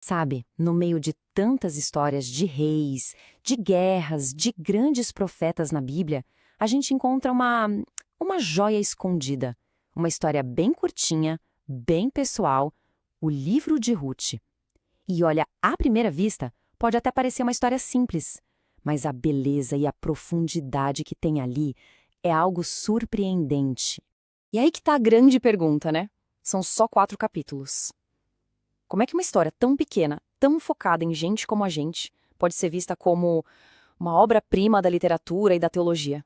Sabe, no meio de tantas histórias de reis, de guerras, de grandes profetas na Bíblia, a gente encontra uma joia escondida. Uma história bem curtinha, bem pessoal, o livro de Ruth. E olha, à primeira vista, pode até parecer uma história simples, mas a beleza e a profundidade que tem ali é algo surpreendente. E aí que tá a grande pergunta, né? São só 4 capítulos. Como é que uma história tão pequena, tão focada em gente como a gente, pode ser vista como uma obra-prima da literatura e da teologia?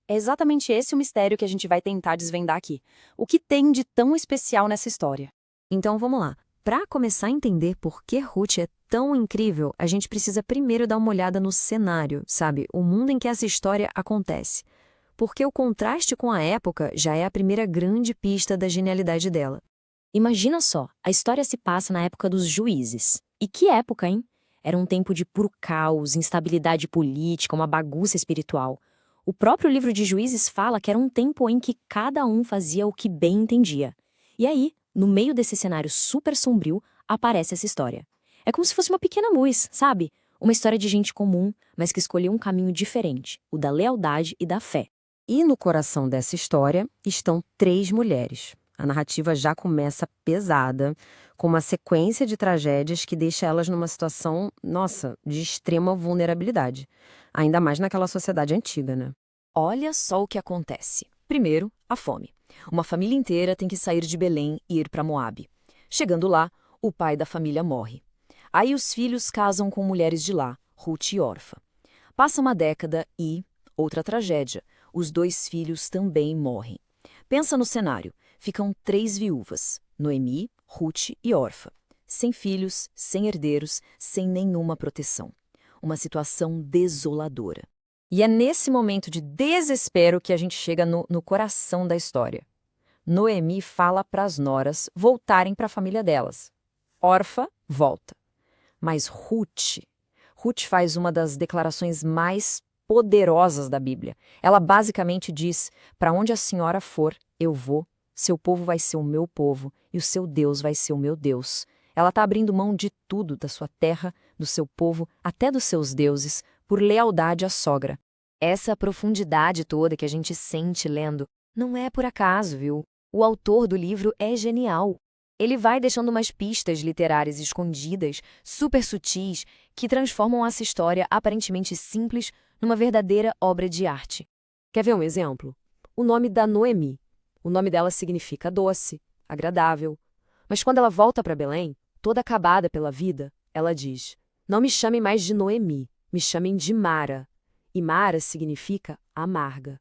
É exatamente esse o mistério que a gente vai tentar desvendar aqui. O que tem de tão especial nessa história? Então vamos lá. Para começar a entender por que Ruth é tão incrível, a gente precisa primeiro dar uma olhada no cenário, sabe? O mundo em que essa história acontece. Porque o contraste com a época já é a primeira grande pista da genialidade dela. Imagina só, a história se passa na época dos juízes. E que época, hein? Era um tempo de puro caos, instabilidade política, uma bagunça espiritual. O próprio livro de Juízes fala que era um tempo em que cada um fazia o que bem entendia. E aí, no meio desse cenário super sombrio, aparece essa história. É como se fosse uma pequena luz, sabe? Uma história de gente comum, mas que escolheu um caminho diferente, o da lealdade e da fé. E no coração dessa história estão 3 mulheres. A narrativa já começa pesada, com uma sequência de tragédias que deixa elas numa situação, nossa, de extrema vulnerabilidade. Ainda mais naquela sociedade antiga, né? Olha só o que acontece. Primeiro, a fome. Uma família inteira tem que sair de Belém e ir para Moabe. Chegando lá, o pai da família morre. Aí os filhos casam com mulheres de lá, Ruth e Orfa. Passa uma década e, outra tragédia, os 2 filhos também morrem. Pensa no cenário. Ficam 3 viúvas, Noemi, Ruth e Orfa. Sem filhos, sem herdeiros, sem nenhuma proteção. Uma situação desoladora. E é nesse momento de desespero que a gente chega no coração da história. Noemi fala para as noras voltarem para a família delas. Orfa volta. Mas Ruth faz uma das declarações mais poderosas da Bíblia. Ela basicamente diz: para onde a senhora for, eu vou. Seu povo vai ser o meu povo e o seu Deus vai ser o meu Deus. Ela está abrindo mão de tudo, da sua terra, do seu povo, até dos seus deuses, por lealdade à sogra. Essa profundidade toda que a gente sente lendo não é por acaso, viu? O autor do livro é genial. Ele vai deixando umas pistas literárias escondidas, super sutis, que transformam essa história aparentemente simples numa verdadeira obra de arte. Quer ver um exemplo? O nome da Noemi. O nome dela significa doce, agradável. Mas quando ela volta para Belém, toda acabada pela vida, ela diz: não me chamem mais de Noemi, me chamem de Mara. E Mara significa amarga.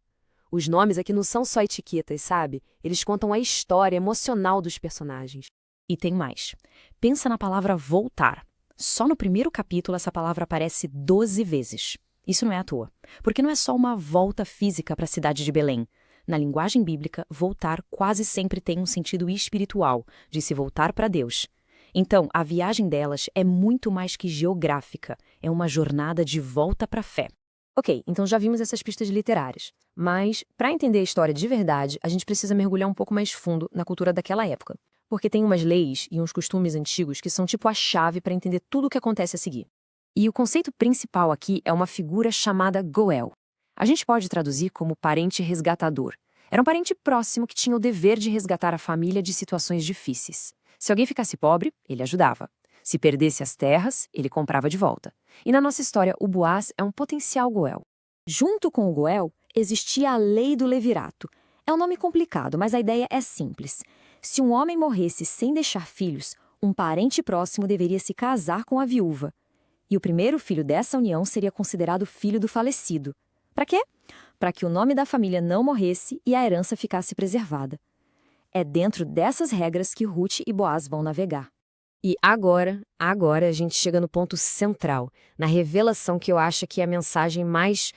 Os nomes aqui não são só etiquetas, sabe? Eles contam a história emocional dos personagens. E tem mais. Pensa na palavra voltar. Só no primeiro capítulo essa palavra aparece 12 vezes. Isso não é à toa, porque não é só uma volta física para a cidade de Belém. Na linguagem bíblica, voltar quase sempre tem um sentido espiritual, de se voltar para Deus. Então, a viagem delas é muito mais que geográfica, é uma jornada de volta para a fé. Ok, então já vimos essas pistas literárias, mas para entender a história de verdade, a gente precisa mergulhar um pouco mais fundo na cultura daquela época, porque tem umas leis e uns costumes antigos que são tipo a chave para entender tudo o que acontece a seguir. E o conceito principal aqui é uma figura chamada Goel. A gente pode traduzir como parente resgatador. Era um parente próximo que tinha o dever de resgatar a família de situações difíceis. Se alguém ficasse pobre, ele ajudava. Se perdesse as terras, ele comprava de volta. E na nossa história, o Boaz é um potencial Goel. Junto com o Goel, existia a lei do levirato. É um nome complicado, mas a ideia é simples. Se um homem morresse sem deixar filhos, um parente próximo deveria se casar com a viúva. E o primeiro filho dessa união seria considerado filho do falecido. Para quê? Para que o nome da família não morresse e a herança ficasse preservada. É dentro dessas regras que Ruth e Boaz vão navegar. E agora a gente chega no ponto central, na revelação que eu acho que é a mensagem mais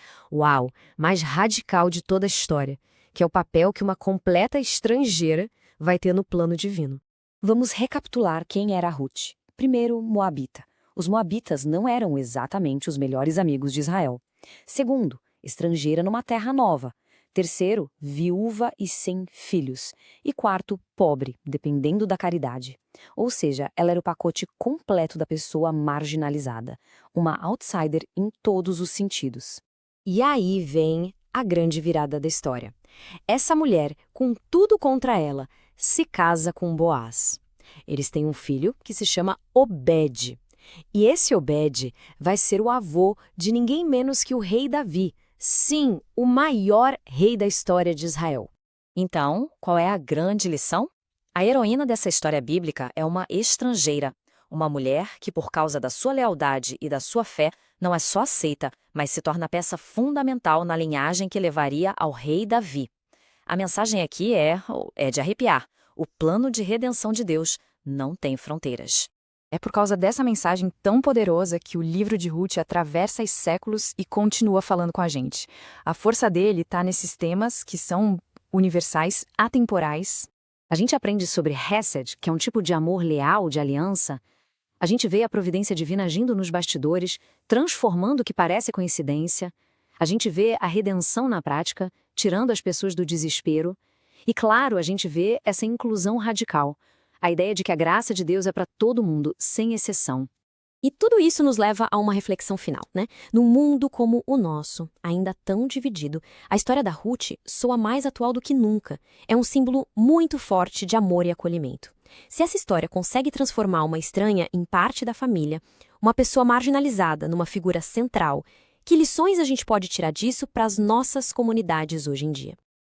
mais radical de toda a história, que é o papel que uma completa estrangeira vai ter no plano divino. Vamos recapitular quem era Ruth. Primeiro, Moabita. Os Moabitas não eram exatamente os melhores amigos de Israel. Segundo, estrangeira numa terra nova. Terceiro, viúva e sem filhos. E quarto, pobre, dependendo da caridade. Ou seja, ela era o pacote completo da pessoa marginalizada. Uma outsider em todos os sentidos. E aí vem a grande virada da história. Essa mulher, com tudo contra ela, se casa com Boaz. Eles têm um filho que se chama Obed. E esse Obed vai ser o avô de ninguém menos que o rei Davi. Sim, o maior rei da história de Israel. Então, qual é a grande lição? A heroína dessa história bíblica é uma estrangeira, uma mulher que, por causa da sua lealdade e da sua fé, não é só aceita, mas se torna peça fundamental na linhagem que levaria ao rei Davi. A mensagem aqui é de arrepiar. O plano de redenção de Deus não tem fronteiras. É por causa dessa mensagem tão poderosa que o livro de Ruth atravessa os séculos e continua falando com a gente. A força dele está nesses temas que são universais, atemporais. A gente aprende sobre Hesed, que é um tipo de amor leal, de aliança. A gente vê a providência divina agindo nos bastidores, transformando o que parece coincidência. A gente vê a redenção na prática, tirando as pessoas do desespero. E, claro, a gente vê essa inclusão radical. A ideia de que a graça de Deus é para todo mundo, sem exceção. E tudo isso nos leva a uma reflexão final, né? Num mundo como o nosso, ainda tão dividido, a história da Ruth soa mais atual do que nunca. É um símbolo muito forte de amor e acolhimento. Se essa história consegue transformar uma estranha em parte da família, uma pessoa marginalizada numa figura central, que lições a gente pode tirar disso para as nossas comunidades hoje em dia?